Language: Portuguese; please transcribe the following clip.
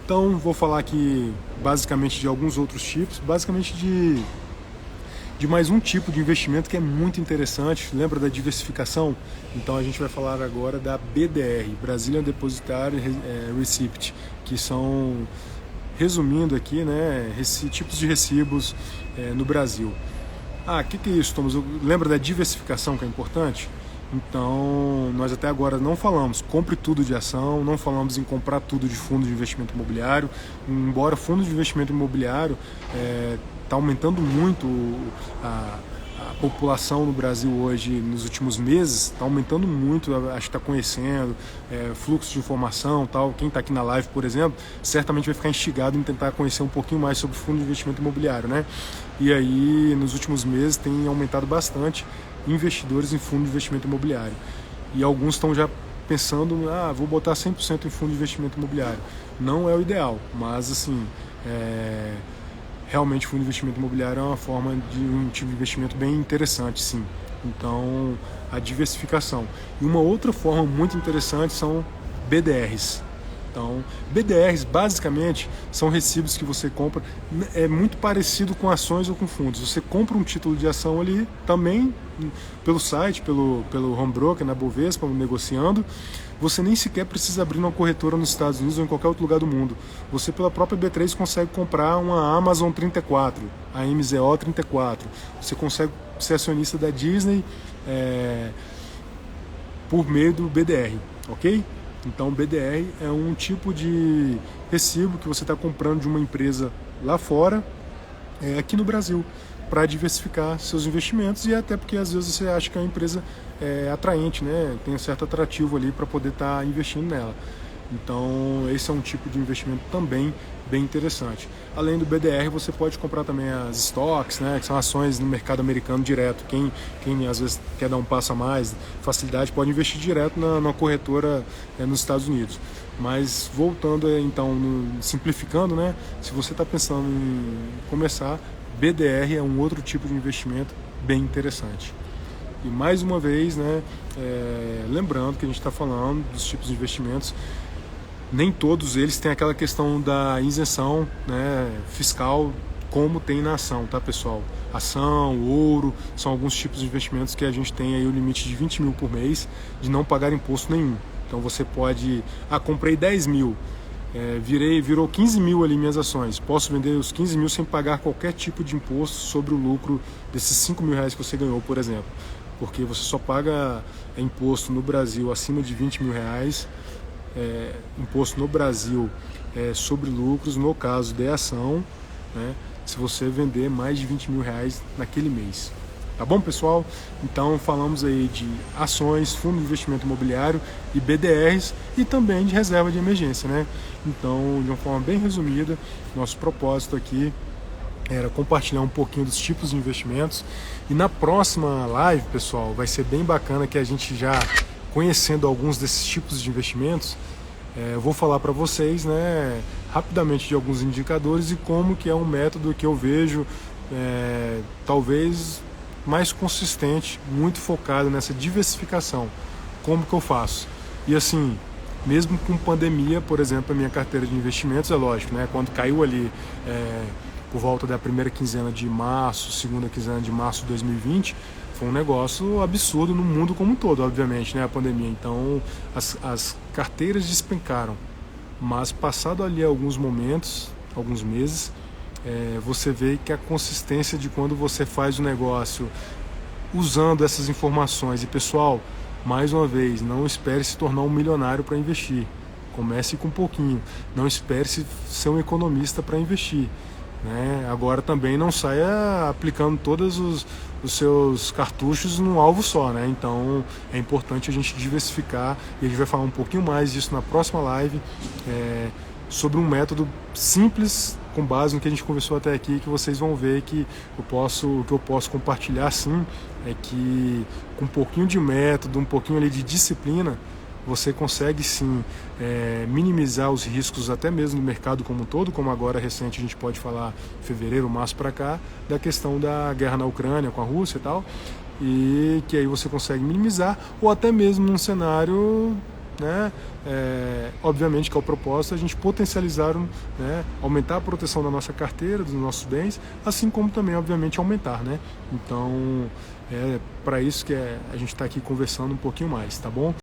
Então, vou falar aqui basicamente de alguns outros tipos, basicamente de mais um tipo de investimento que é muito interessante. Lembra da diversificação? Então a gente vai falar agora da BDR, Brazilian Depositary Receipt, que são, resumindo aqui, né, tipos de recibos no Brasil. O que é isso, Thomas? Lembra da diversificação que é importante? Então, nós até agora não falamos compre tudo de ação, não falamos em comprar tudo de fundo de investimento imobiliário, embora fundo de investimento imobiliário está aumentando muito a população no Brasil hoje, nos últimos meses, está aumentando muito, acho que está conhecendo, fluxo de informação, tal. Quem está aqui na live, por exemplo, certamente vai ficar instigado em tentar conhecer um pouquinho mais sobre fundo de investimento imobiliário, né? E aí, nos últimos meses, tem aumentado bastante investidores em fundo de investimento imobiliário. E alguns estão já pensando, vou botar 100% em fundo de investimento imobiliário. Não é o ideal, mas assim, realmente fundo de investimento imobiliário é uma forma de um tipo de investimento bem interessante, sim. Então, a diversificação. E uma outra forma muito interessante são BDRs. Então, BDRs basicamente são recibos que você compra, é muito parecido com ações ou com fundos. Você compra um título de ação ali, também pelo site, pelo home broker, na Bovespa, negociando. Você nem sequer precisa abrir uma corretora nos Estados Unidos ou em qualquer outro lugar do mundo. Você, pela própria B3, consegue comprar uma Amazon 34, a MZO 34. Você consegue ser acionista da Disney por meio do BDR, ok? Então, o BDR é um tipo de recibo que você está comprando de uma empresa lá fora, aqui no Brasil, para diversificar seus investimentos, e até porque às vezes você acha que a empresa é atraente, né? Tem um certo atrativo ali para poder estar investindo nela. Então, esse é um tipo de investimento também bem interessante. Além do BDR, você pode comprar também as stocks, né, que são ações no mercado americano direto. Quem às vezes quer dar um passo a mais, facilidade, pode investir direto na corretora nos Estados Unidos. Mas voltando então, simplificando, né, se você está pensando em começar, BDR é um outro tipo de investimento bem interessante. E mais uma vez, né, lembrando que a gente está falando dos tipos de investimentos, nem todos eles têm aquela questão da isenção, né, fiscal como tem na ação, tá, pessoal? Ação, ouro, são alguns tipos de investimentos que a gente tem aí o limite de 20 mil por mês de não pagar imposto nenhum. Então você pode, comprei 10 mil, virou 15 mil ali minhas ações, posso vender os 15 mil sem pagar qualquer tipo de imposto sobre o lucro desses 5 mil reais que você ganhou, por exemplo. Porque você só paga imposto no Brasil acima de 20 mil reais, imposto no Brasil sobre lucros, no caso de ação, né, se você vender mais de 20 mil reais naquele mês. Tá bom, pessoal? Então falamos aí de ações, fundo de investimento imobiliário e BDRs, e também de reserva de emergência, né? Então, de uma forma bem resumida, nosso propósito aqui era compartilhar um pouquinho dos tipos de investimentos. E na próxima live, pessoal, vai ser bem bacana que a gente já conhecendo alguns desses tipos de investimentos, eu vou falar para vocês, né, rapidamente de alguns indicadores e como que é um método que eu vejo talvez mais consistente, muito focado nessa diversificação. Como que eu faço? E assim, mesmo com pandemia, por exemplo, a minha carteira de investimentos, é lógico, né, quando caiu ali por volta da primeira quinzena de março, segunda quinzena de março de 2020, foi um negócio absurdo no mundo como um todo, obviamente, né, a pandemia. Então, as carteiras despencaram. Mas, passado ali alguns momentos, alguns meses, você vê que a consistência de quando você faz o negócio usando essas informações. E, pessoal, mais uma vez, não espere se tornar um milionário para investir. Comece com um pouquinho. Não espere ser um economista para investir, né? Agora também não saia aplicando todos os seus cartuchos num alvo só, né? Então é importante a gente diversificar, e a gente vai falar um pouquinho mais disso na próxima live, sobre um método simples, com base no que a gente conversou até aqui, que vocês vão ver que o que eu posso compartilhar sim, é que com um pouquinho de método, um pouquinho ali de disciplina, você consegue sim minimizar os riscos até mesmo no mercado como um todo, como agora recente a gente pode falar fevereiro, março para cá, da questão da guerra na Ucrânia com a Rússia e tal, e que aí você consegue minimizar, ou até mesmo num cenário né? Obviamente que é o propósito a gente potencializar, né? Aumentar a proteção da nossa carteira, dos nossos bens, assim como também, obviamente, aumentar, né? Então, para isso que a gente está aqui conversando um pouquinho mais, tá bom?